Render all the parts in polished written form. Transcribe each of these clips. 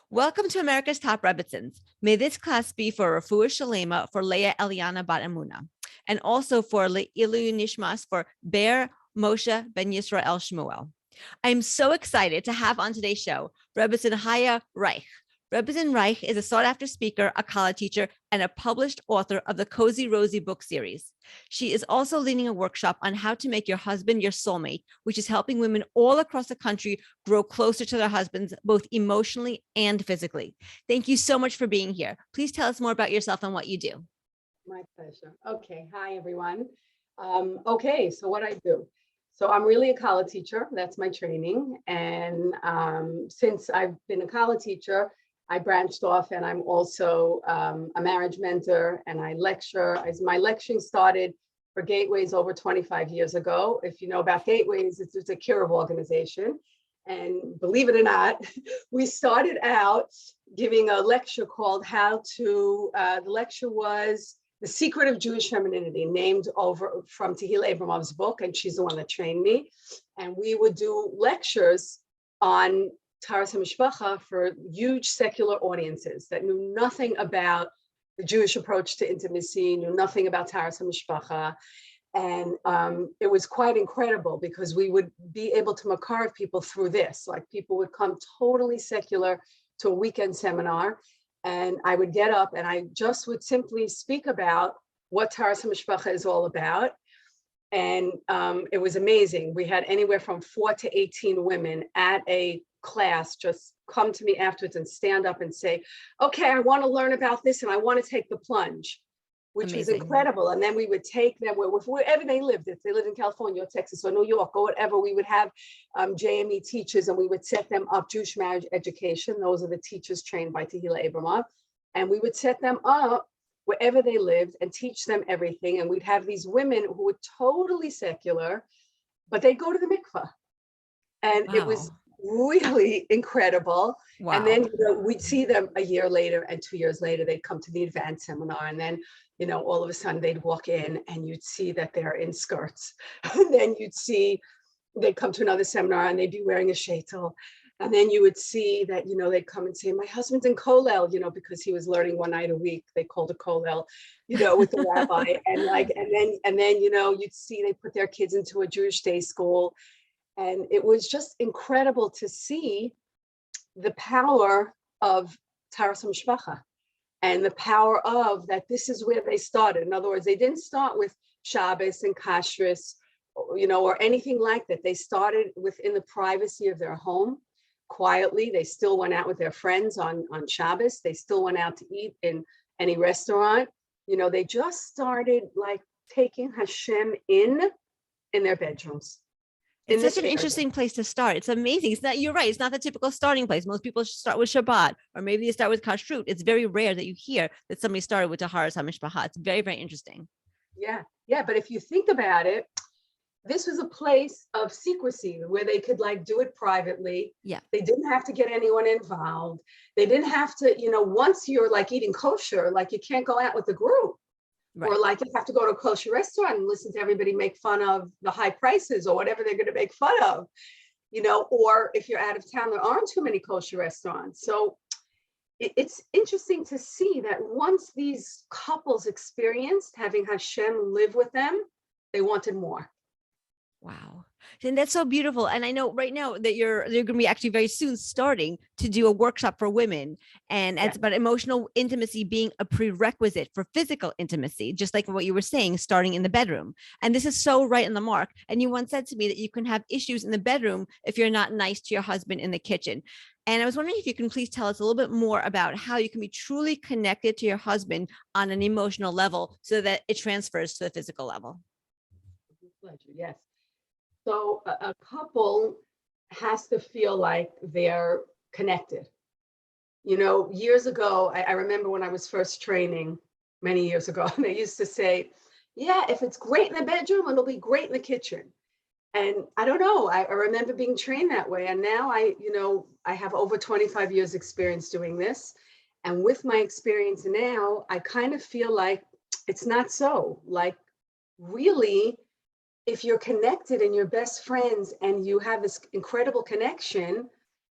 Welcome to America's Top Rebbetzins. May this class be for Refuah Shalema for Leah Eliana Bat Emuna, and also for Le'ilu Nishmas for Ber Moshe Ben Yisrael Shmuel. I'm so excited to have on today's show Rebbetzin Chaya Reich. Rebbetzin Reich is a sought-after speaker, a college teacher, and a published author of the Cozy Rosie book series. She is also leading a workshop on how to make your husband your soulmate, which is helping women all across the country grow closer to their husbands, both emotionally and physically. Thank you so much for being here. Please tell us more about yourself and what you do. My pleasure. Okay. Hi, everyone. So what I do. So I'm really a college teacher. That's my training. And since I've been a college teacher, I branched off and I'm also a marriage mentor and I lecture. As my lecturing started for Gateways over 25 years ago. If you know about Gateways, it's a curative organization. And believe it or not, we started out giving a lecture called the lecture was The Secret of Jewish Femininity, named over from Tehillah Abramov's book, and she's the one that trained me. And we would do lectures on Torah HaMishpacha for huge secular audiences that knew nothing about the Jewish approach to intimacy, knew nothing about Torah HaMishpacha. And it was quite incredible because we would be able to makar people through this. Like people would come totally secular to a weekend seminar, and I would get up and I just would simply speak about what Torah HaMishpacha is all about. And it was amazing. We had anywhere from 4 to 18 women at a class just come to me afterwards and stand up and say, okay, I want to learn about this and I want to take the plunge, which Amazing. was incredible. And then we would take them wherever they lived. If they lived in California or Texas or New York or whatever, we would have JME teachers and we would set them up Jewish marriage education. Those are the teachers trained by Tehillah Abramov. And we would set them up wherever they lived and teach them everything. And we'd have these women who were totally secular, but they'd go to the mikveh. And It was really incredible. Wow. And then we'd see them a year later and 2 years later, they'd come to the advanced seminar. And then, all of a sudden they'd walk in and you'd see that they're in skirts. And then you'd see they'd come to another seminar and they'd be wearing a sheitel. And then you would see that, they'd come and say, my husband's in kollel, because he was learning one night a week. They called it kollel, with the rabbi. And then, you'd see they put their kids into a Jewish day school. And it was just incredible to see the power of Torah HaMishpacha and the power of that. This is where they started. In other words, they didn't start with Shabbos and Kashrus, or anything like that. They started within the privacy of their home, quietly. They still went out with their friends on Shabbos. They still went out to eat in any restaurant. They just started like taking Hashem in their bedrooms. It's such an interesting place to start. It's amazing. You're right. It's not the typical starting place. Most people start with Shabbat, or maybe they start with Kashrut. It's very rare that you hear that somebody started with Taharas HaMishpacha. It's very, very interesting. Yeah. But if you think about it, this was a place of secrecy where they could do it privately. Yeah. They didn't have to get anyone involved. They didn't have to, once you're eating kosher, you can't go out with the group. Right. Or you have to go to a kosher restaurant and listen to everybody make fun of the high prices or whatever they're going to make fun of, or if you're out of town, there aren't too many kosher restaurants. So it's interesting to see that once these couples experienced having Hashem live with them, they wanted more. Wow. And that's so beautiful. And I know right now that you're going to be actually very soon starting to do a workshop for women. And it's about emotional intimacy being a prerequisite for physical intimacy, just like what you were saying, starting in the bedroom. And this is so right on the mark. And you once said to me that you can have issues in the bedroom if you're not nice to your husband in the kitchen. And I was wondering if you can please tell us a little bit more about how you can be truly connected to your husband on an emotional level so that it transfers to the physical level. Pleasure. Yes. So a couple has to feel like they're connected. Years ago, I remember when I was first training many years ago, and they used to say, yeah, if it's great in the bedroom, it'll be great in the kitchen. And I don't know, I remember being trained that way. And now I have over 25 years experience doing this. And with my experience now, I kind of feel like it's not so. Really, if you're connected and you're best friends and you have this incredible connection,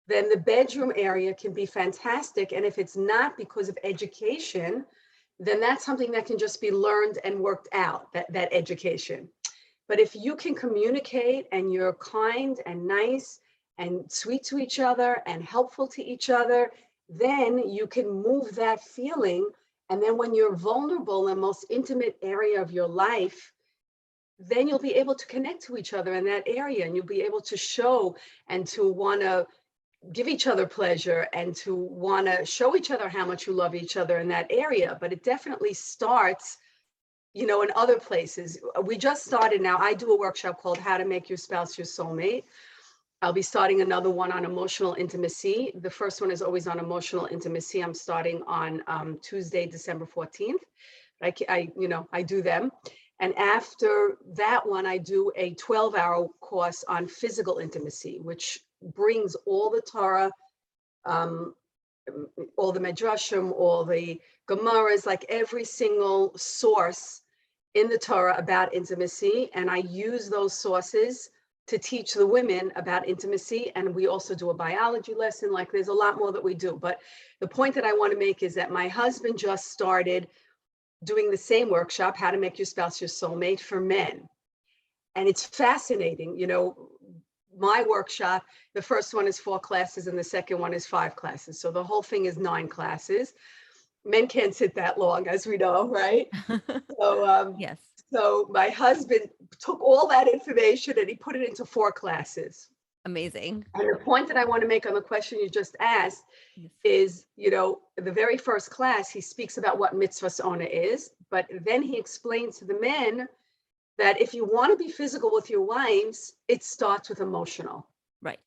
then the bedroom area can be fantastic. And if it's not because of education, then that's something that can just be learned and worked out, that education. But if you can communicate and you're kind and nice and sweet to each other and helpful to each other, then you can move that feeling. And then when you're vulnerable in the most intimate area of your life, then you'll be able to connect to each other in that area, and you'll be able to show and to want to give each other pleasure and to want to show each other how much you love each other in that area. But it definitely starts, in other places. We just started now. I do a workshop called How to Make Your Spouse Your Soulmate. I'll be starting another one on emotional intimacy. The first one is always on emotional intimacy. I'm starting on Tuesday, December 14th. I do them. And after that one, I do a 12-hour course on physical intimacy, which brings all the Torah, all the Midrashim, all the Gemaras, like every single source in the Torah about intimacy. And I use those sources to teach the women about intimacy. And we also do a biology lesson. Like, there's a lot more that we do. But the point that I want to make is that my husband just started doing the same workshop, How to Make Your Spouse Your Soulmate, for men. And it's fascinating. My workshop, the first one is 4 classes and the second one is 5 classes. So the whole thing is 9 classes. Men can't sit that long, as we know, right? So, Yes. So my husband took all that information and he put it into 4 classes. Amazing. And the point that I want to make on the question you just asked is, the very first class, he speaks about what mitzvah owner is, but then he explains to the men that if you want to be physical with your wives, it starts with emotional. Right.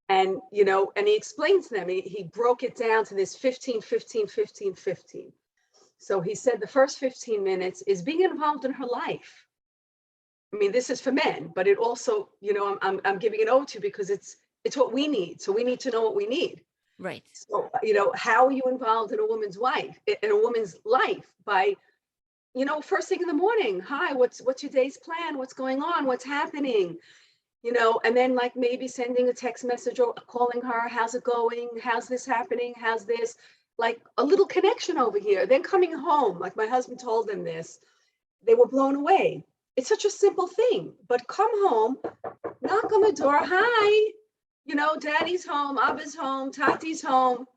And, and he explains to them, he broke it down to this 15, 15, 15, 15. So he said the first 15 minutes is being involved in her life. I mean, this is for men, but it also, I'm giving it over to you because it's what we need. So we need to know what we need. Right. So, how are you involved in a woman's life, by, first thing in the morning? Hi, what's your day's plan? What's going on? What's happening? And then like maybe sending a text message or calling her. How's it going? How's this happening? How's this? Like a little connection over here. Then coming home, like my husband told them this, they were blown away. It's such a simple thing, but come home, knock on the door. Hi, Daddy's home, Abba's home, Tati's home.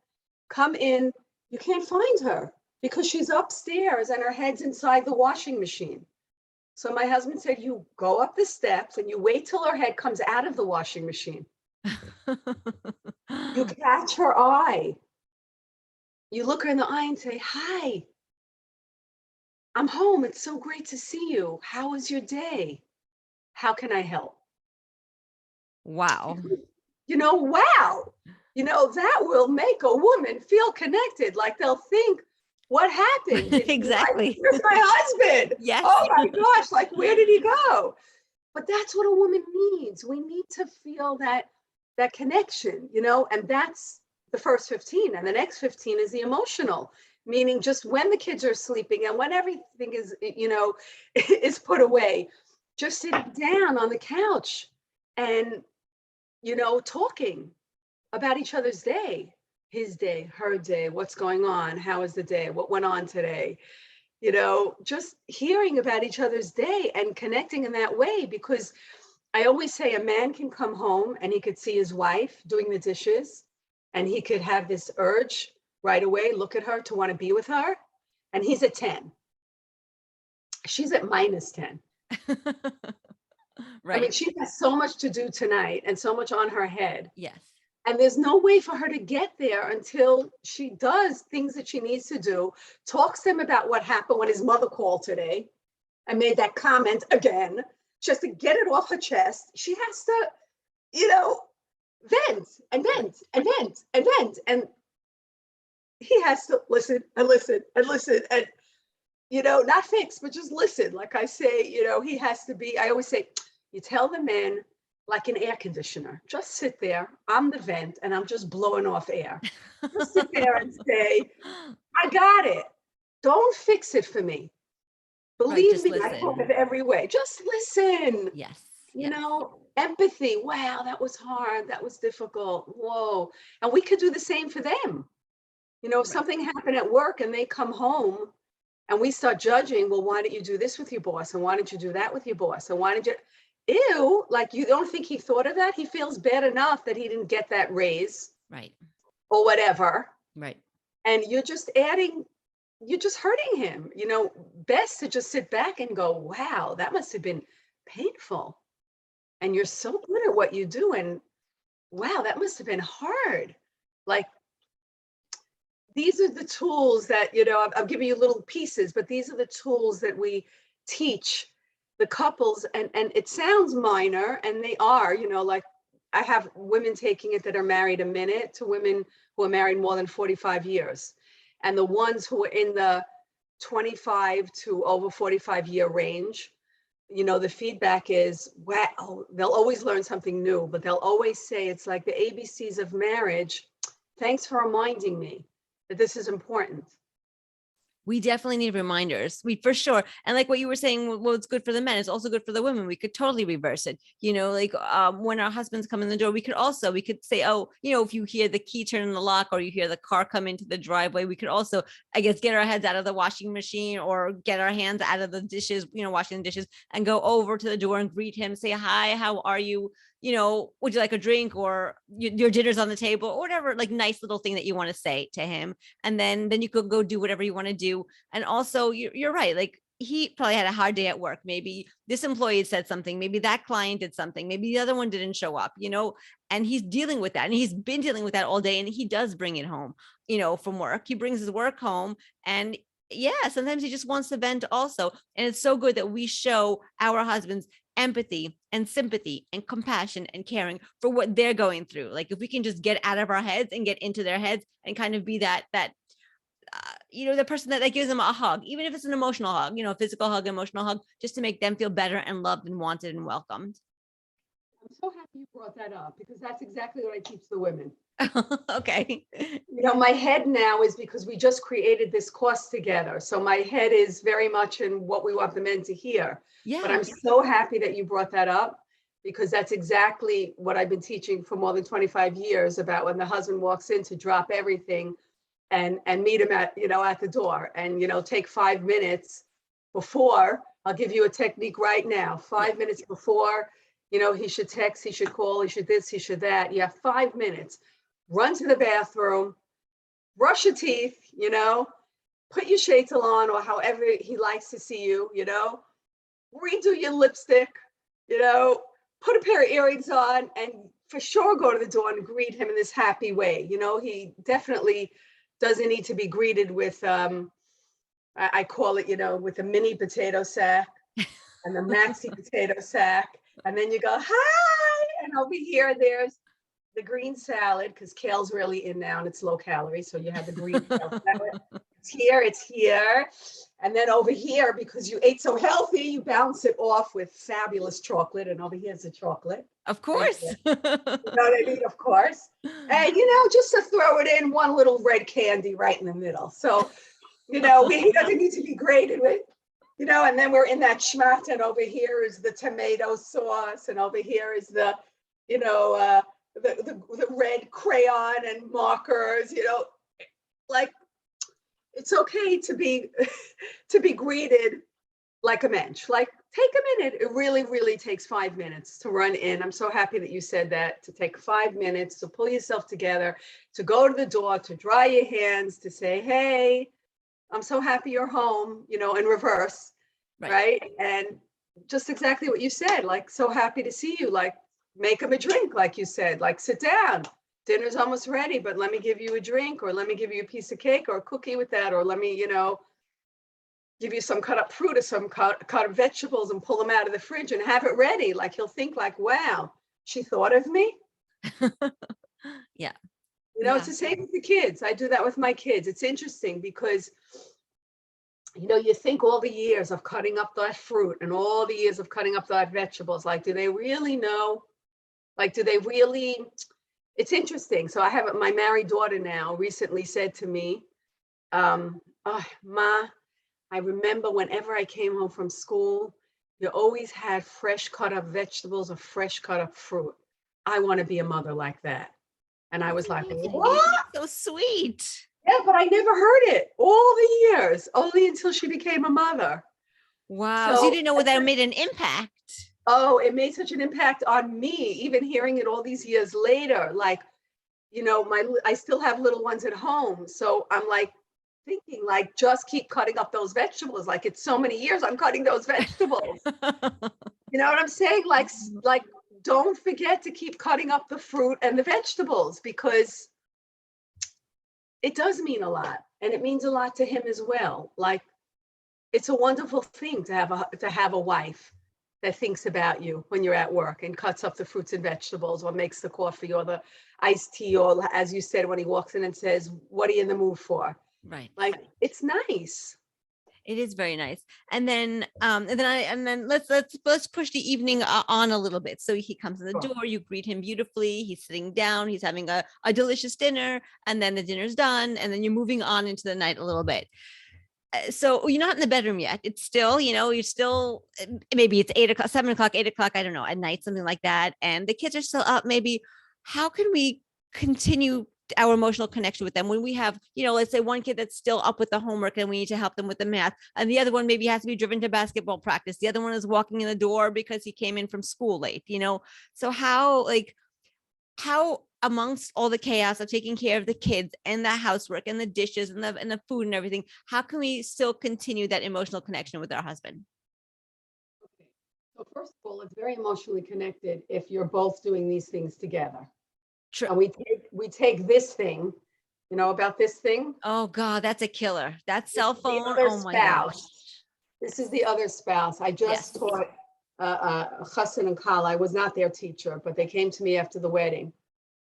Come in. You can't find her because she's upstairs and her head's inside the washing machine. So my husband said, you go up the steps and you wait till her head comes out of the washing machine. You catch her eye. You look her in the eye and say, hi, I'm home. It's so great to see you. How was your day? How can I help? Wow. Wow. That will make a woman feel connected. Like they'll think, what happened? Exactly. Like, where's my husband? Yes. Oh my gosh, like where did he go? But that's what a woman needs. We need to feel that connection, and that's the first 15. And the next 15 is the emotional, meaning just when the kids are sleeping and when everything is, is put away, just sitting down on the couch and, talking about each other's day, his day, her day, what's going on, how is the day, what went on today, just hearing about each other's day and connecting in that way. Because I always say a man can come home and he could see his wife doing the dishes and he could have this urge right away, look at her, to want to be with her. And he's at 10. She's at -10. Right. I mean, she has so much to do tonight and so much on her head. Yes. And there's no way for her to get there until she does things that she needs to do, talks to him about what happened when his mother called today and made that comment again. She has to get it off her chest. She has to, vent and vent and vent and vent. And he has to listen and listen and listen and, not fix, but just listen. Like I say, he has to be, I always say, you tell the men, like an air conditioner, just sit there. I'm the vent and I'm just blowing off air. Just sit there and say, I got it. Don't fix it for me. Believe me, I hope it every way. Just listen. Yes. You know, Empathy. Wow, that was hard. That was difficult. Whoa. And we could do the same for them. You know, if something happened at work and they come home and we start judging, well, why didn't you do this with your boss? And why didn't you do that with your boss? And why did you, ew, like you don't think he thought of that? He feels bad enough that he didn't get that raise. Right. Or whatever. Right. And you're just hurting him. You know, best to just sit back and go, wow, that must have been painful. And you're so good at what you do. And wow, that must have been hard. Like, these are the tools that, you know, I'm giving you little pieces, but these are the tools that we teach the couples. And it sounds minor, and they are, you know, like I have women taking it that are married a minute to women who are married more than 45 years. And the ones who are in the 25 to over 45 year range, you know, the feedback is, wow, they'll always learn something new, but they'll always say, it's like the ABCs of marriage. Thanks for reminding me that this is important. We definitely need reminders. We for sure. And like what you were saying, what's good for the men is also good for the women. We could totally reverse it. You know, like when our husbands come in the door, we could say, oh, you know, if you hear the key turn in the lock or you hear the car come into the driveway, we could also, I guess, get our heads out of the washing machine or get our hands out of the dishes, you know, washing the dishes, and go over to the door and greet him, say, hi, how are you? You know, would you like a drink, or your dinner's on the table, or whatever, like nice little thing that you want to say to him. And then you could go do whatever you want to do. And also you're right. Like he probably had a hard day at work. Maybe this employee said something, maybe that client did something, maybe the other one didn't show up, you know, and he's dealing with that, and he's been dealing with that all day. And he does bring it home, you know, from work. He brings his work home, and yeah, sometimes he just wants to vent also. And it's so good that we show our husbands empathy and sympathy and compassion and caring for what they're going through. Like if we can just get out of our heads and get into their heads and kind of be that you know, the person that gives them a hug, even if it's an emotional hug, you know, a physical hug, emotional hug, just to make them feel better and loved and wanted and welcomed. I'm so happy you brought that up, because that's exactly what I teach the women. Okay. You know, my head now is, because we just created this course together. So my head is very much in what we want the men to hear. Yeah. But I'm so happy that you brought that up, because that's exactly what I've been teaching for more than 25 years, about when the husband walks in, to drop everything and meet him at, you know, at the door, and, you know, take 5 minutes before. I'll give you a technique right now. 5 minutes before, you know, he should text, he should call, he should this, he should that. You have 5 minutes. Run to the bathroom, brush your teeth, you know, put your shades on, or however he likes to see you, you know, redo your lipstick, you know, put a pair of earrings on, and for sure go to the door and greet him in this happy way. You know, he definitely doesn't need to be greeted with, I call it, you know, with a mini potato sack and the maxi potato sack. And then you go, hi, and over here, there's the green salad, because kale's really in now and it's low calorie. So you have the green kale salad. It's here. And then over here, because you ate so healthy, you bounce it off with fabulous chocolate. And over here's the chocolate. Of course. Right, you know what I mean? Of course. And, you know, just to throw it in, one little red candy right in the middle. So, you know, he doesn't need to be graded with, you know, and then we're in that schmatt, and over here is the tomato sauce, and over here is the, you know, the red crayon and markers, you know, like, it's okay to be greeted like a mensch. Like, take a minute. It really, really takes 5 minutes to run in. I'm so happy that you said that, to take 5 minutes, to pull yourself together, to go to the door, to dry your hands, to say, hey, I'm so happy you're home, you know, in reverse, right? And just exactly what you said, like, so happy to see you, like, make them a drink, like you said, like, sit down. Dinner's almost ready, but let me give you a drink, or let me give you a piece of cake or a cookie with that, or let me, you know, give you some cut up fruit or some cut up vegetables, and pull them out of the fridge and have it ready. Like, he'll think like, wow, she thought of me. Yeah. You know, it's the same with the kids. I do that with my kids. It's interesting because, you know, you think all the years of cutting up that fruit and all the years of cutting up that vegetables, like, do they really know? Like, do they really? It's interesting. So I have my married daughter now recently said to me, oh, Ma, I remember whenever I came home from school You always had fresh cut up vegetables or fresh cut up fruit. I want to be a mother like that. And I That's was like, amazing. what? So sweet. Yeah, but I never heard it all the years, only until she became a mother. Wow. So you So, didn't know that made an impact. oh, it made such an impact on me, even hearing it all these years later. Like, I still have little ones at home. So I'm like thinking, like, just keep cutting up those vegetables. Like, it's so many years I'm cutting those vegetables. You know what I'm saying? Like, don't forget to keep cutting up the fruit and the vegetables, because it does mean a lot, and it means a lot to him as well. Like, it's a wonderful thing to have a wife that thinks about you when you're at work and cuts up the fruits and vegetables, or makes the coffee or the iced tea, or, as you said, when he walks in and says, "What are you in the mood for?" Right. Like, it's nice. It is very nice. And then let's push the evening on a little bit. So he comes in the Sure. door, you greet him beautifully. He's sitting down, he's having a delicious dinner, and then the dinner's done, and then you're moving on into the night a little bit. So you're not in the bedroom yet. It's still, you're still, maybe it's 8 o'clock, 7 o'clock, 8 o'clock, I don't know, at night, something like that. And the kids are still up. Maybe how can we continue our emotional connection with them when we have, let's say one kid that's still up with the homework and we need to help them with the math. And the other one maybe has to be driven to basketball practice. The other one is walking in the door because he came in from school late, So how amongst all the chaos of taking care of the kids and the housework and the dishes and the food and everything, how can we still continue that emotional connection with our husband? Okay. So first of all, it's very emotionally connected if you're both doing these things together. True. And we take this thing, about this thing. Oh God, that's a killer. That This cell is the phone. other Oh my gosh. spouse. This is the other spouse. I just Yes. taught Chassan and Kala. I was not their teacher, but they came to me after the wedding.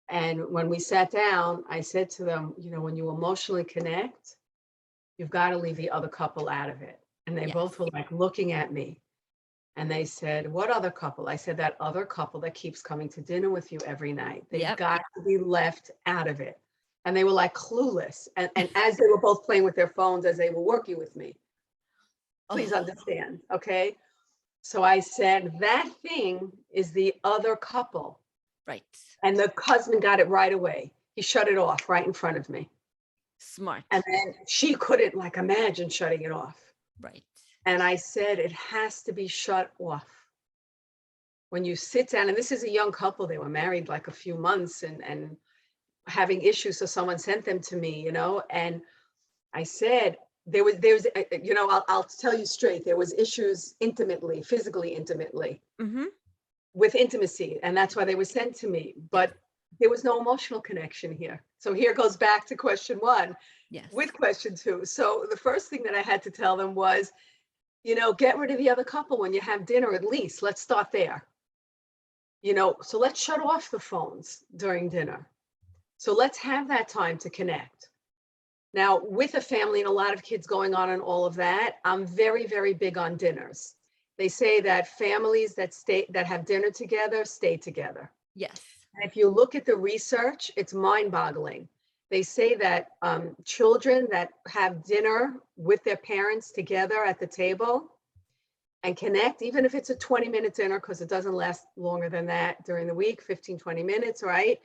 And when we sat down, I said to them, when you emotionally connect, you've got to leave the other couple out of it. And they Yes. both were like looking at me. And they said, what other couple? I said, that other couple that keeps coming to dinner with you every night. They've Yep. got to be left out of it. And they were like clueless. And as they were both playing with their phones, as they were working with me, please Oh, understand, okay? So I said, that thing is the other couple. right. And the husband got it right away. He shut it off right in front of me. Smart. And then she couldn't imagine shutting it off. Right. And I said, it has to be shut off. When you sit down, and this is a young couple, they were married like a few months and having issues. So someone sent them to me, and I said, I'll tell you straight, there was issues intimately, physically intimately, Mm-hmm. with intimacy. And that's why they were sent to me. But there was no emotional connection here. So here goes back to question one. Yes. With question two. So the first thing that I had to tell them was, get rid of the other couple when you have dinner, at least. Let's start there. So let's shut off the phones during dinner. So let's have that time to connect. Now, with a family and a lot of kids going on and all of that, I'm very, very big on dinners. They say that families that have dinner together stay together. Yes. And if you look at the research, it's mind-boggling. They say that children that have dinner with their parents together at the table and connect, even if it's a 20-minute dinner, because it doesn't last longer than that during the week, 15, 20 minutes, right?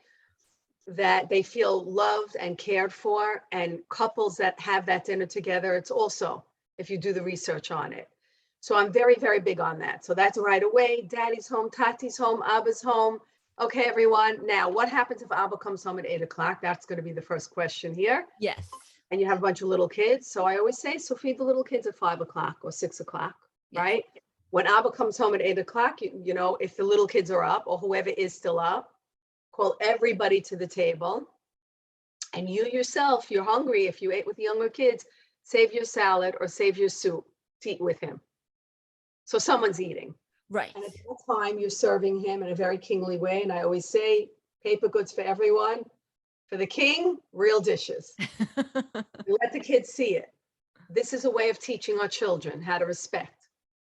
That they feel loved and cared for. And couples that have that dinner together, it's also, if you do the research on it. So I'm very, very big on that. So that's right away. Daddy's home, Tati's home, Abba's home. Okay, everyone. Now, what happens if Abba comes home at 8 o'clock? That's going to be the first question here. Yes. And you have a bunch of little kids. So I always say, so feed the little kids at 5 o'clock or 6 o'clock, Yes. right? When Abba comes home at 8 o'clock, if the little kids are up or whoever is still up, call everybody to the table. And you yourself, you're hungry. If you ate with the younger kids, save your salad or save your soup to eat with him. So someone's eating. Right. And at that time, you're serving him in a very kingly way. And I always say, paper goods for everyone. For the king, real dishes. You let the kids see it. This is a way of teaching our children how to respect,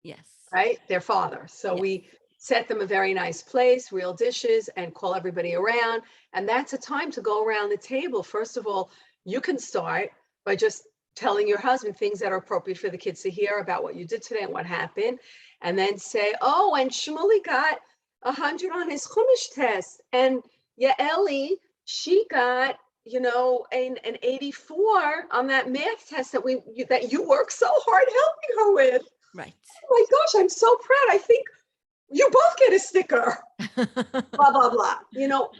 Yes. right? Their father. So Yes. we set them a very nice place, real dishes, and call everybody around. And that's a time to go around the table. First of all, you can start by just telling your husband things that are appropriate for the kids to hear about what you did today and what happened. and then say, oh, and Shmuley got 100 on his Chumash test, and Yaeli, she got, an 84 on that math test that you worked so hard helping her with. Right. Oh my gosh, I'm so proud. I think you both get a sticker. Blah, blah, blah.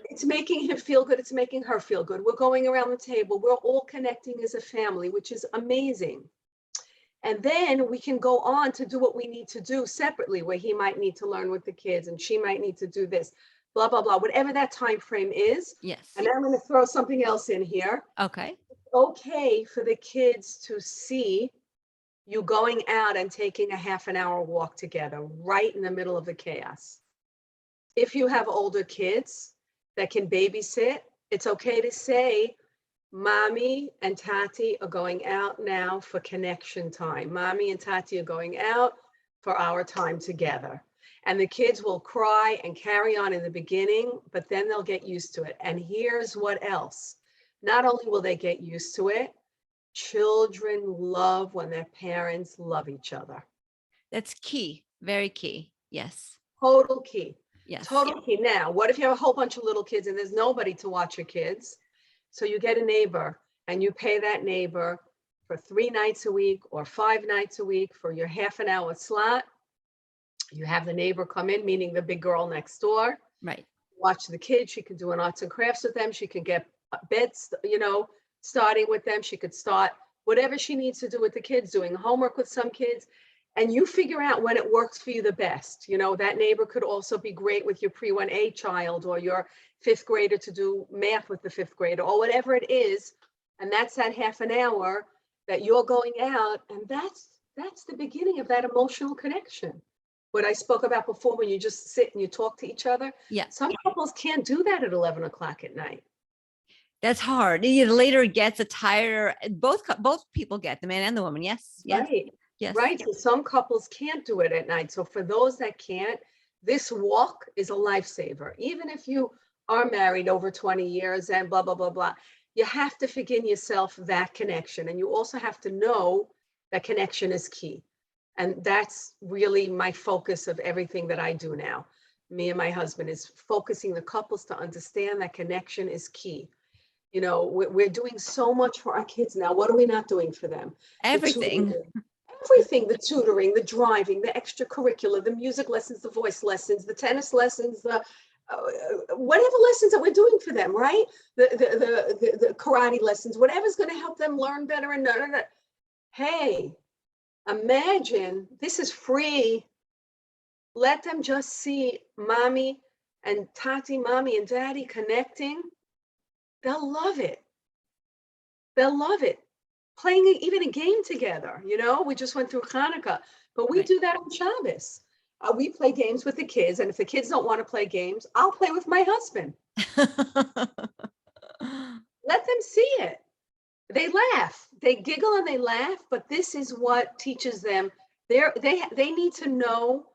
It's making him feel good. It's making her feel good. We're going around the table. We're all connecting as a family, which is amazing. And then we can go on to do what we need to do separately, where he might need to learn with the kids and she might need to do this, blah, blah, blah, whatever that time frame is. Yes. And I'm going to throw something else in here. Okay. It's okay for the kids to see you going out and taking a half an hour walk together right in the middle of the chaos. If you have older kids that can babysit, it's okay to say, Mommy and Tati are going out now for connection time. Mommy and Tati are going out for our time together. And the kids will cry and carry on in the beginning, but then they'll get used to it. And here's what else. Not only will they get used to it, children love when their parents love each other. That's key. Very key. Yes. Total key. Yes. Total key. Now, what if you have a whole bunch of little kids and there's nobody to watch your kids? So you get a neighbor and you pay that neighbor for 3 nights a week or 5 nights a week for your half an hour slot. You have the neighbor come in, meaning the big girl next door. Right. Watch the kids. She can do an arts and crafts with them. She can get beds, starting with them. She could start whatever she needs to do with the kids, doing homework with some kids. And you figure out when it works for you the best. That neighbor could also be great with your pre-1A child or your 5th grader to do math with the 5th grader or whatever it is. And that's that half an hour that you're going out. And that's the beginning of that emotional connection. What I spoke about before, when you just sit and you talk to each other. Yeah. Some couples can't do that at 11 o'clock at night. That's hard. The later it gets, the tighter both people get, the man and the woman. Yes. Yes. Right. Yes. Right. So some couples can't do it at night. So for those that can't, this walk is a lifesaver. Even if you are married over 20 years and blah, blah, blah, blah, you have to forgive yourself that connection. And you also have to know that connection is key. And that's really my focus of everything that I do now. Me and my husband is focusing the couples to understand that connection is key. We're doing so much for our kids now. What are we not doing for them? Everything. Everything, the tutoring, the driving, the extracurricular, the music lessons, the voice lessons, the tennis lessons, the whatever lessons that we're doing for them, right? The karate lessons, whatever's going to help them learn better. And hey, imagine this is free. Let them just see mommy and Tati, mommy and daddy connecting. They'll love it. They'll love it. Playing even a game together, we just went through Hanukkah, but we do that on Shabbos. We play games with the kids, and if the kids don't want to play games, I'll play with my husband. Let them see it. They laugh, they giggle and they laugh, but this is what teaches them. They need to know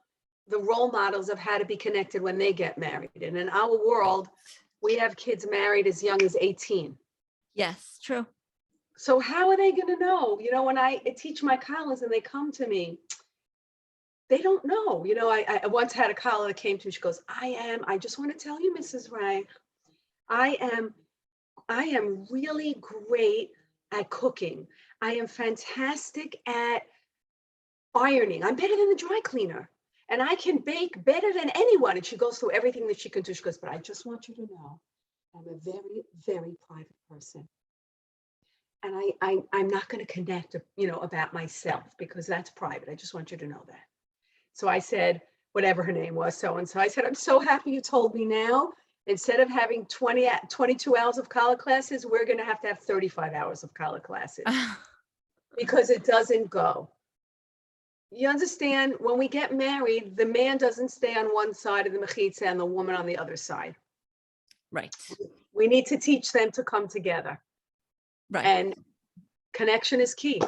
the role models of how to be connected when they get married. And in our world, we have kids married as young as 18. Yes, true. So how are they going to know? When I teach my collars and they come to me, they don't know. I once had a caller that came to me. She goes, I just want to tell you, Mrs. Reich, I am really great at cooking. I am fantastic at ironing. I'm better than the dry cleaner. And I can bake better than anyone. And she goes through everything that she can do. She goes, but I just want you to know, I'm a very, very private person. And I'm not going to connect, about myself because that's private. I just want you to know that. So I said, whatever her name was, so-and-so, I said, I'm so happy you told me now. Instead of having 22 hours of college classes, we're going to have 35 hours of college classes because it doesn't go. You understand? When we get married, the man doesn't stay on one side of the mechitza and the woman on the other side. Right. We need to teach them to come together. Right. And connection is key.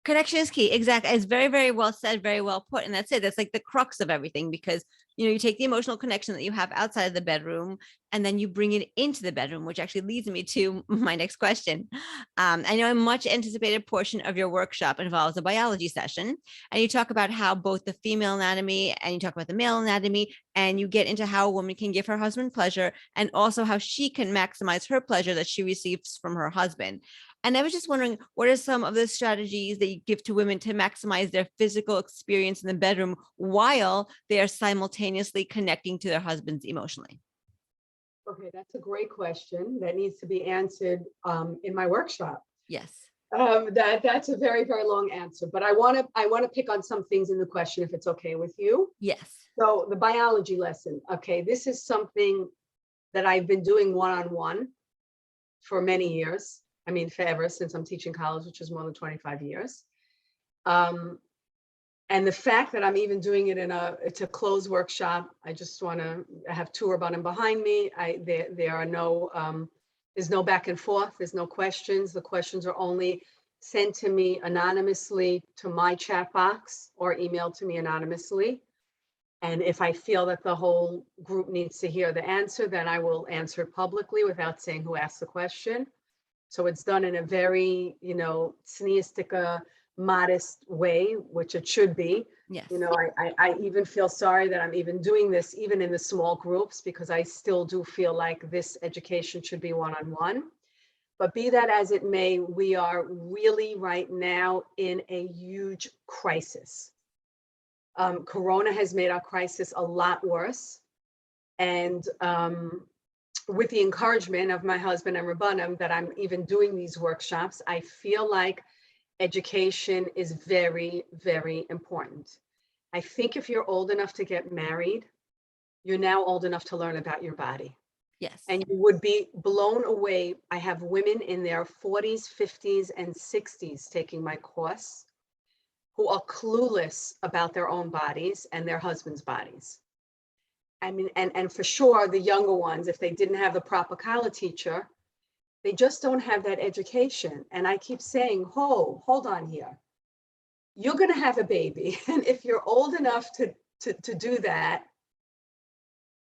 Connection is key. Exactly. It's very, very well said, very well put. And that's it. That's like the crux of everything, because you take the emotional connection that you have outside of the bedroom, and then you bring it into the bedroom, which actually leads me to my next question. I know a much anticipated portion of your workshop involves a biology session, and you talk about how both the female anatomy and you talk about the male anatomy, and you get into how a woman can give her husband pleasure and also how she can maximize her pleasure that she receives from her husband. And I was just wondering, what are some of the strategies that you give to women to maximize their physical experience in the bedroom while they are simultaneously connecting to their husbands emotionally? Okay, that's a great question that needs to be answered in my workshop. Yes. That's a very, very long answer, but I want to pick on some things in the question if it's okay with you. Yes. So the biology lesson. Okay, this is something that I've been doing one-on-one for many years. I mean, forever, since I'm teaching college, which is more than 25 years. And the fact that I'm even doing it it's a closed workshop. I just want to have two Rabbanim behind me. There are no, there's no back and forth. There's no questions. The questions are only sent to me anonymously to my chat box or emailed to me anonymously. And if I feel that the whole group needs to hear the answer, then I will answer it publicly without saying who asked the question. So it's done in a very, tzniistika, modest way, which it should be. Yes. I even feel sorry that I'm even doing this, even in the small groups, because I still do feel like this education should be one-on-one. But be that as it may, we are really right now in a huge crisis. Corona has made our crisis a lot worse. And with the encouragement of my husband and Rabbanim that I'm even doing these workshops, I feel like education is very, very important. I think if you're old enough to get married, you're now old enough to learn about your body. Yes. And you would be blown away. I have women in their 40s, 50s, and 60s taking my course who are clueless about their own bodies and their husbands' bodies. I mean, and for sure, the younger ones, if they didn't have the proper college teacher, they just don't have that education. And I keep saying, hold on here. You're going to have a baby. And if you're old enough to do that,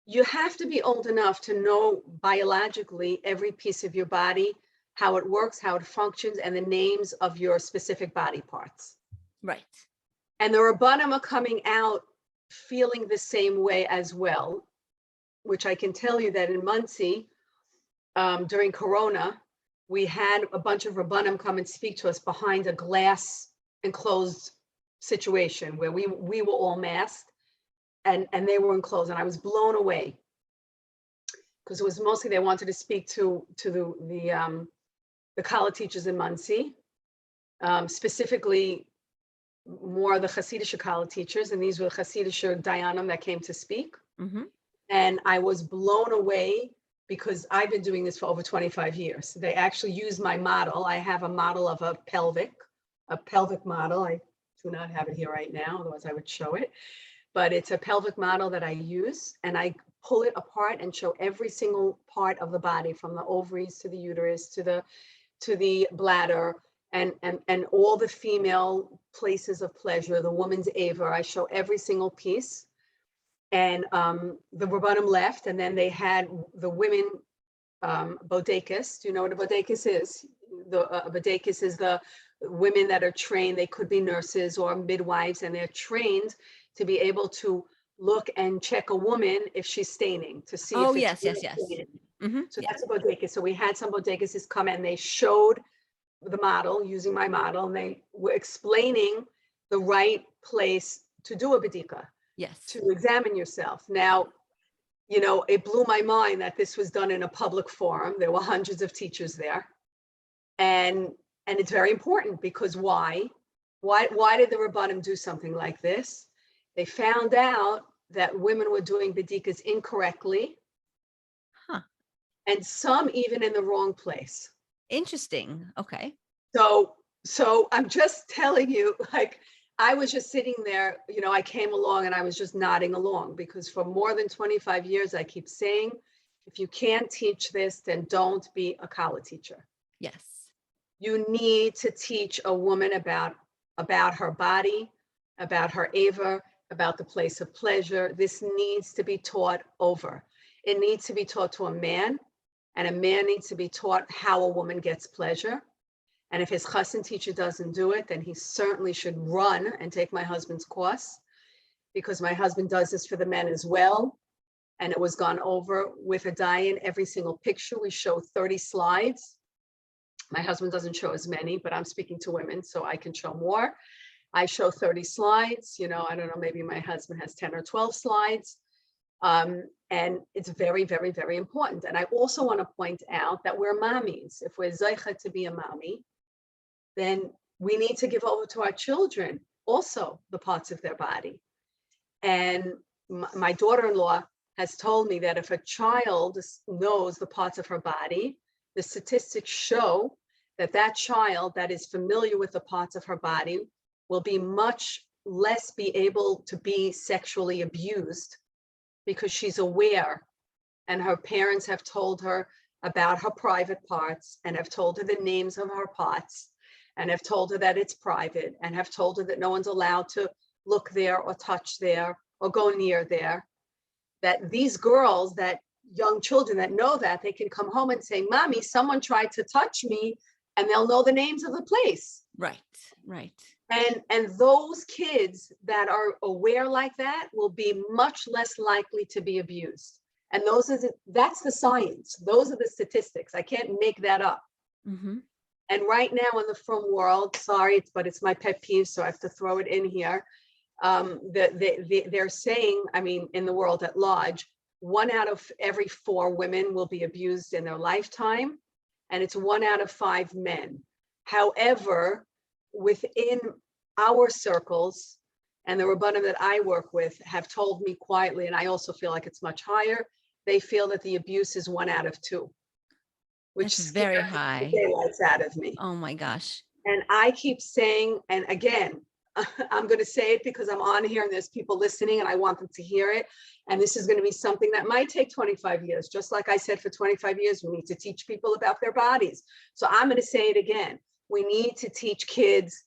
you have to be old enough to know biologically every piece of your body, how it works, how it functions, and the names of your specific body parts. Right. And the Rabbanim are coming out feeling the same way as well, which I can tell you that in Muncie, during Corona, we had a bunch of Rabbanim come and speak to us behind a glass enclosed situation where we were all masked and they were enclosed, and I was blown away because it was mostly they wanted to speak to the college teachers in Muncie, specifically more of the Hasidic college teachers, and these were Hasidic Dayanim that came to speak. Mm-hmm. And I was blown away because I've been doing this for over 25 years. They actually use my model. I have a model of a pelvic model. I do not have it here right now, otherwise I would show it. But it's a pelvic model that I use, and I pull it apart and show every single part of the body, from the ovaries to the uterus to the bladder, and all the female places of pleasure, the woman's ava. I show every single piece. And the Rabbanim left, and then they had the women bodekas. Do you know what a bodekas is? The bodekas is the women that are trained. They could be nurses or midwives, and they're trained to be able to look and check a woman if she's staining to see. Oh, if it's yes. Mm-hmm. So that's a bodekas. So we had some bodekas come and they showed the model using my model, and they were explaining the right place to do a bedika. Yes. To examine yourself. Now, it blew my mind that this was done in a public forum. There were hundreds of teachers there. And it's very important because why did the Rabbanim do something like this? They found out that women were doing bedikas incorrectly. Huh. And some even in the wrong place. Interesting. Okay. So I'm just telling you, like, I was just sitting there, I came along and I was just nodding along, because for more than 25 years, I keep saying, if you can't teach this, then don't be a college teacher. Yes. You need to teach a woman about her body, about her ava, about the place of pleasure. This needs to be taught over. It needs to be taught to a man, and a man needs to be taught how a woman gets pleasure. And if his chassan teacher doesn't do it, then he certainly should run and take my husband's course, because my husband does this for the men as well. And it was gone over with a Dayan. Every single picture, we show 30 slides. My husband doesn't show as many, but I'm speaking to women, so I can show more. I show 30 slides, I don't know, maybe my husband has 10 or 12 slides. And it's very, very, very important. And I also want to point out that we're mommies. If we're zeicha to be a mommy, then we need to give over to our children also the parts of their body. And my daughter-in-law has told me that if a child knows the parts of her body, the statistics show that that child that is familiar with the parts of her body will be much less be able to be sexually abused, because she's aware, and her parents have told her about her private parts, and have told her the names of her parts, and have told her that it's private, and have told her that no one's allowed to look there or touch there or go near there. That these girls, that young children that know that, they can come home and say, Mommy, someone tried to touch me, and they'll know the names of the place. Right, right. And those kids that are aware like that will be much less likely to be abused. And that's the science. Those are the statistics. I can't make that up. Mm-hmm. And right now in the frum world, sorry, but it's my pet peeve, so I have to throw it in here. They're saying, in the world at large, 1 out of every 4 women will be abused in their lifetime, and it's 1 out of 5 men. However, within our circles, and the Rabbanim that I work with have told me quietly, and I also feel like it's much higher, they feel that the abuse is 1 out of 2, which is very high. Daylights out of me. Oh my gosh. And I keep saying, and again, I'm going to say it because I'm on here and there's people listening and I want them to hear it. And this is going to be something that might take 25 years. Just like I said, for 25 years, we need to teach people about their bodies. So I'm going to say it again. We need to teach kids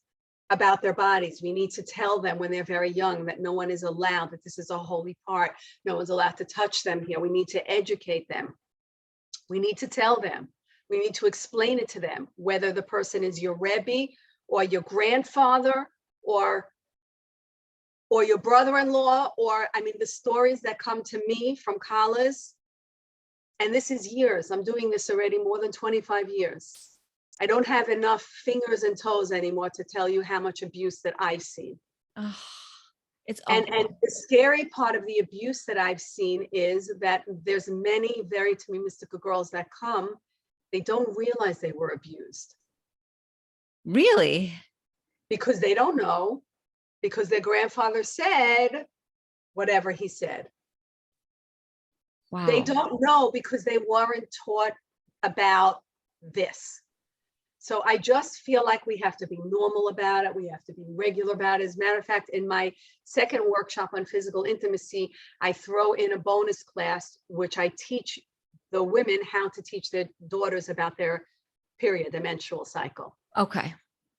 about their bodies. We need to tell them when they're very young that no one is allowed, that this is a holy part. No one's allowed to touch them here. We need to educate them. We need to tell them. We need to explain it to them, whether the person is your Rebbe or your grandfather or your brother-in-law, or the stories that come to me from college. And this is years. I'm doing this already more than 25 years. I don't have enough fingers and toes anymore to tell you how much abuse that I've seen. Oh, it's and the scary part of the abuse that I've seen is that there's many very, to me, mystical girls that come, they don't realize they were abused. Really? Because they don't know, because their grandfather said whatever he said. Wow. They don't know because they weren't taught about this. So I just feel like we have to be normal about it. We have to be regular about it. As a matter of fact, in my second workshop on physical intimacy, I throw in a bonus class, which I teach the women how to teach their daughters about their period, the menstrual cycle. Okay.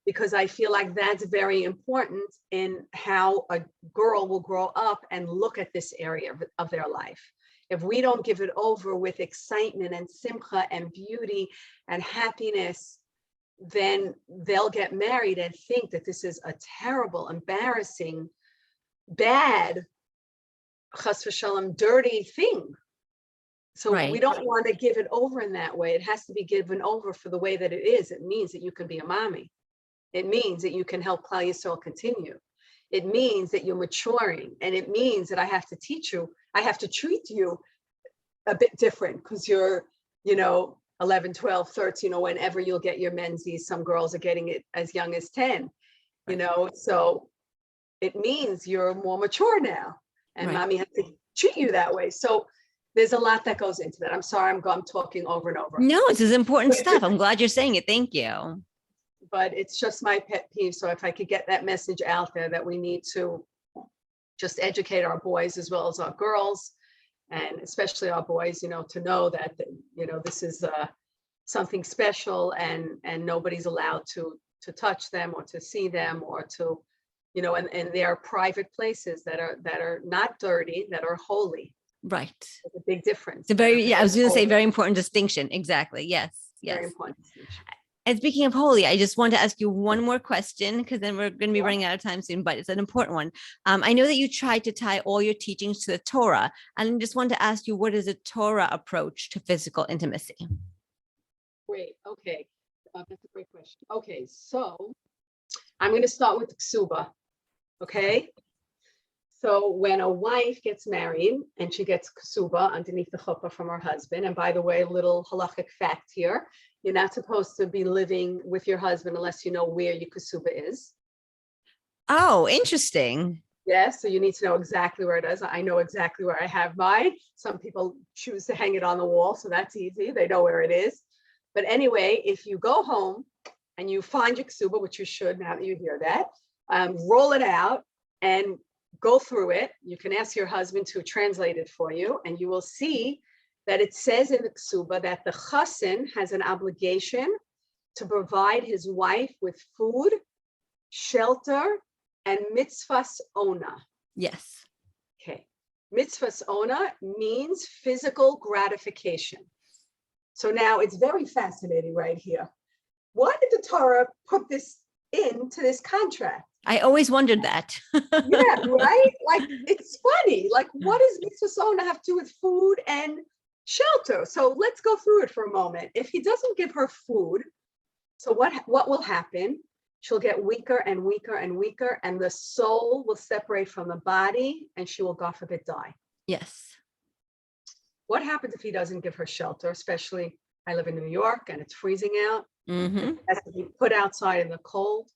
Because I feel like that's very important in how a girl will grow up and look at this area of their life. If we don't give it over with excitement and simcha and beauty and happiness, then they'll get married and think that this is a terrible, embarrassing, bad, chas v'shalom, dirty thing. So right. We don't want to give it over in that way. It has to be given over for the way that it is. It means that you can be a mommy. It means that you can help Klal Yisrael continue. It means that you're maturing. And it means that I have to teach you, I have to treat you a bit different because you're, 11, 12, 13, or whenever you'll get your menses. Some girls are getting it as young as 10, so it means you're more mature now. And right. Mommy has to treat you that way. So there's a lot that goes into that. I'm sorry, I'm talking over and over. No, this is important stuff. I'm glad you're saying it. Thank you. But it's just my pet peeve. So if I could get that message out there that we need to just educate our boys as well as our girls, and especially our boys, to know that, this is something special and nobody's allowed to touch them or to see them or to and there are private places that are not dirty, that are holy. Right. There's a big difference. It's I was going to say very important distinction. Exactly. Yes. Very important distinction. And speaking of holy, I just want to ask you one more question, because then we're going to be running out of time soon, but it's an important one. I know that you tried to tie all your teachings to the Torah, and I just wanted to ask you, what is a Torah approach to physical intimacy? Great. Okay. That's a great question. Okay. So I'm going to start with the ksuba. Okay. So when a wife gets married and she gets ksuba underneath the chuppah from her husband, and by the way, little halachic fact here, you're not supposed to be living with your husband unless you know where your ksuba is. Oh, interesting. Yes, so you need to know exactly where it is. I know exactly where I have mine. Some people choose to hang it on the wall, so that's easy. They know where it is. But anyway, if you go home and you find your ksuba, which you should now that you hear that, roll it out and go through it. You can ask your husband to translate it for you, and you will see that it says in the ksuba that the chassan has an obligation to provide his wife with food, shelter, and mitzvahs ona. Yes. Okay. Mitzvahs ona means physical gratification. So now it's very fascinating right here. Why did the Torah put this into this contract? I always wondered that. Yeah, right? Like, it's funny. Like, what does mitzvahs ona have to do with food and shelter? So let's go through it for a moment. If he doesn't give her food, so what will happen? She'll get weaker and weaker and weaker, and the soul will separate from the body, and she will, God forbid, die. Yes. What happens if he doesn't give her shelter? Especially, I live in New York and it's freezing out. Mm-hmm. It has to be put outside in the cold,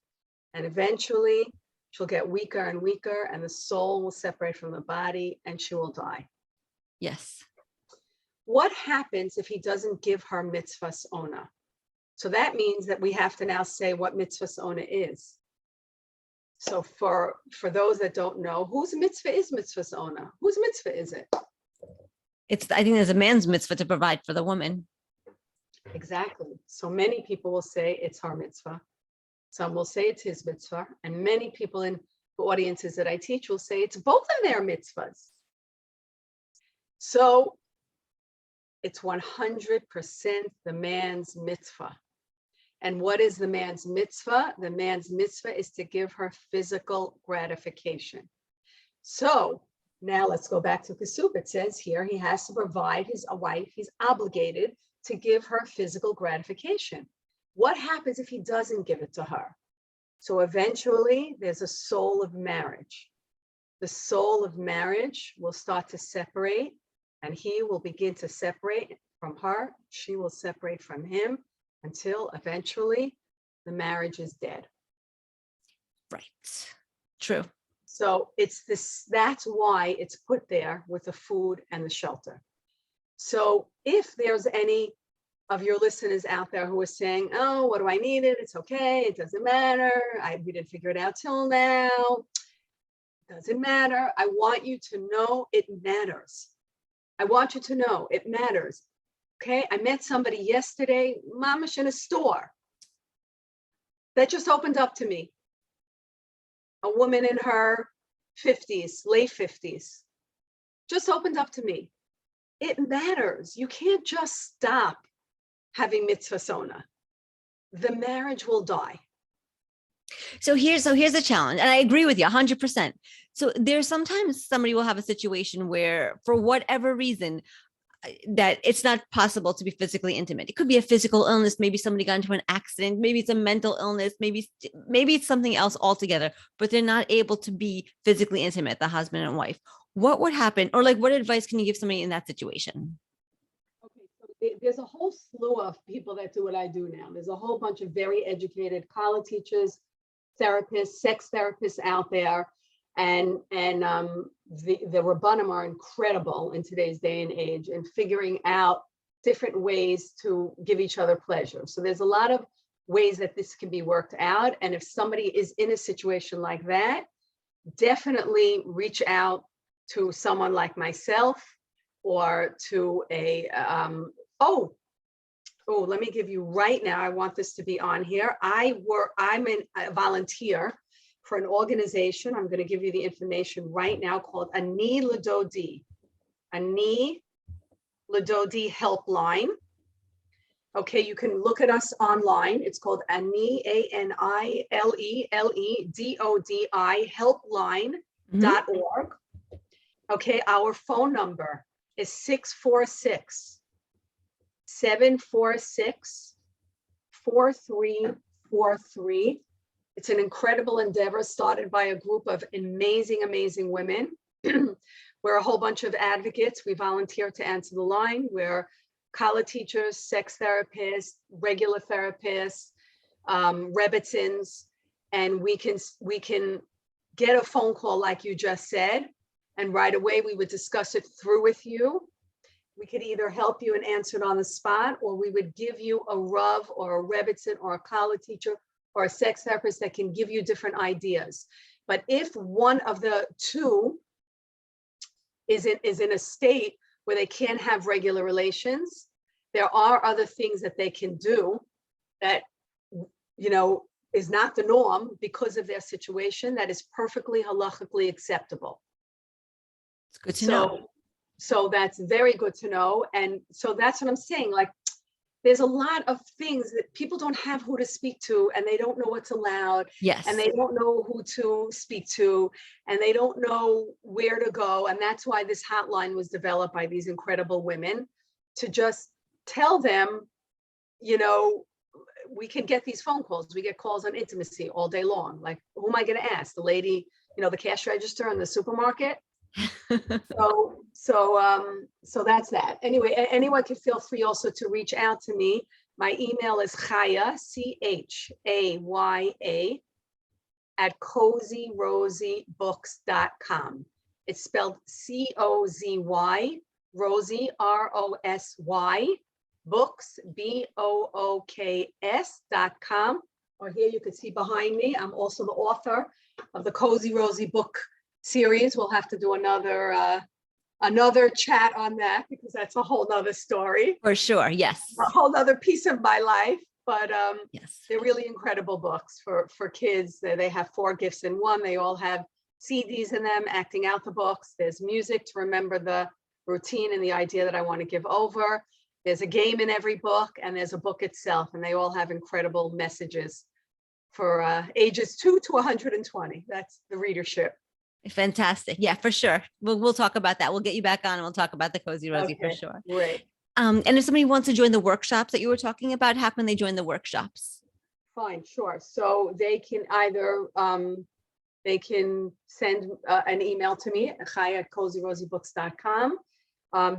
and eventually she'll get weaker and weaker, and the soul will separate from the body, and she will die. Yes. What happens if he doesn't give her mitzvahs ona? So that means that we have to now say what mitzvahs ona is. So for those that don't know, whose mitzvah is mitzvahs ona? Whose mitzvah is it? I think there's a man's mitzvah to provide for the woman. Exactly. So many people will say it's her mitzvah. Some will say it's his mitzvah. And many people in the audiences that I teach will say it's both of their mitzvahs. So it's 100% the man's mitzvah. And what is the man's mitzvah? The man's mitzvah is to give her physical gratification. So now let's go back to Kesub. It says here he has to provide his wife, he's obligated to give her physical gratification. What happens if he doesn't give it to her? So eventually there's a soul of marriage. The soul of marriage will start to separate, and he will begin to separate from her. She will separate from him until eventually the marriage is dead. Right. True. So that's why it's put there with the food and the shelter. So if there's any of your listeners out there who are saying, oh, what do I need it? It's okay. It doesn't matter. We didn't figure it out till now. Doesn't matter. I want you to know it matters. I want you to know it matters. Okay. I met somebody yesterday, mamish, in a store that just opened up to me. A woman in her 50s, late 50s, just opened up to me. It matters. You can't just stop having mitzvah ona. The marriage will die. So here's the challenge, and I agree with you 100%. So there's sometimes somebody will have a situation where, for whatever reason, that it's not possible to be physically intimate. It could be a physical illness. Maybe somebody got into an accident. Maybe it's a mental illness. Maybe it's something else altogether, but they're not able to be physically intimate, the husband and wife. What would happen? Or like, what advice can you give somebody in that situation? Okay, so there's a whole slew of people that do what I do now. There's a whole bunch of very educated college teachers, therapists, sex therapists out there. And the Rabbanim are incredible in today's day and age in figuring out different ways to give each other pleasure. So there's a lot of ways that this can be worked out. And if somebody is in a situation like that, definitely reach out to someone like myself or to let me give you right now, I want this to be on here. I'm a volunteer for an organization. I'm going to give you the information right now, called Ani Ladodi. Ani Ladodi Helpline. Okay, you can look at us online. It's called Ani, ANILELEDODI helpline.org. Okay, our phone number is 646-746-4343. It's an incredible endeavor started by a group of amazing women. We're a whole bunch of advocates. We volunteer to answer the line. We're college teachers, sex therapists, regular therapists, Rebbetzins, and we can get a phone call like you just said, and right away we would discuss it through with you. We could either help you and answer it on the spot, or we would give you a Rav or a Rebbetzin or a college teacher or a sex therapist that can give you different ideas. But if one of the two is in a state where they can't have regular relations, there are other things that they can do that, you know, is not the norm because of their situation, that is perfectly halachically acceptable. It's good to know. So that's very good to know. And so that's what I'm saying. Like, there's a lot of things that people don't have who to speak to, and they don't know what's allowed. Yes. And they don't know who to speak to, and they don't know where to go. And that's why this hotline was developed by these incredible women, to just tell them, you know, we can get these phone calls. We get calls on intimacy all day long. Like, who am I going to ask? The lady, you know, the cash register in the supermarket. So that's that. Anyway, anyone can feel free also to reach out to me. My email is Haya, CHAYA, at cozyrosybooks.com. It's spelled COZY, Rosie, ROSY, books, BOOKS.com. Or here you can see behind me, I'm also the author of the Cozy Rosie book series. We'll have to do another chat on that, because that's a whole nother story. For sure, yes. A whole nother piece of my life. But yes, they're really incredible books for kids. They have 4 gifts in one. They all have CDs in them, acting out the books. There's music to remember the routine and the idea that I want to give over. There's a game in every book, and there's a book itself, and they all have incredible messages for ages 2 to 120. That's the readership. Fantastic. Yeah, for sure. We'll talk about that. We'll get you back on and we'll talk about the Cozy Rosie for sure. Great. And if somebody wants to join the workshops that you were talking about, how can they join the workshops? Fine, sure. So they can either they can send an email to me, Haya at cozyrosybooks.com.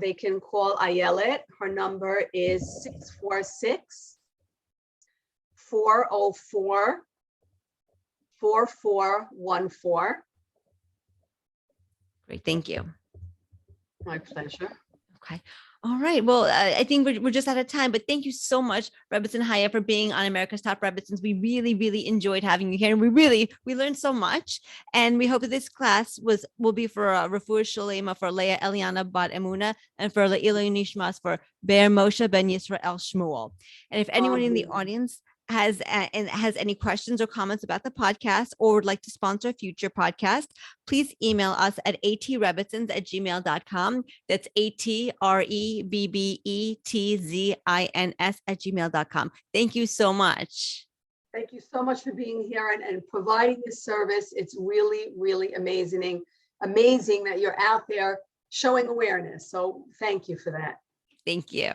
They can call Ayelet. Her number is 646-404-4414. Great. Thank you. My pleasure. Okay. All right. Well, I think we're just out of time, but thank you so much, Rebbetzin Chaya, for being on America's Top Rebbetzins. We really enjoyed having you here, and we learned so much. And we hope that this class will be for Refuah Shalema for Leah Eliana Bat Emuna, and for Le'ilu Nishmas for Ber Moshe Ben Yisrael Shmuel. And if anyone in the audience has any questions or comments about the podcast, or would like to sponsor a future podcast, please email us at atrebbetzins@gmail.com. That's atrebbetzins@gmail.com. Thank you so much. Thank you so much for being here and providing this service. It's really amazing that you're out there showing awareness. So thank you for that. Thank you.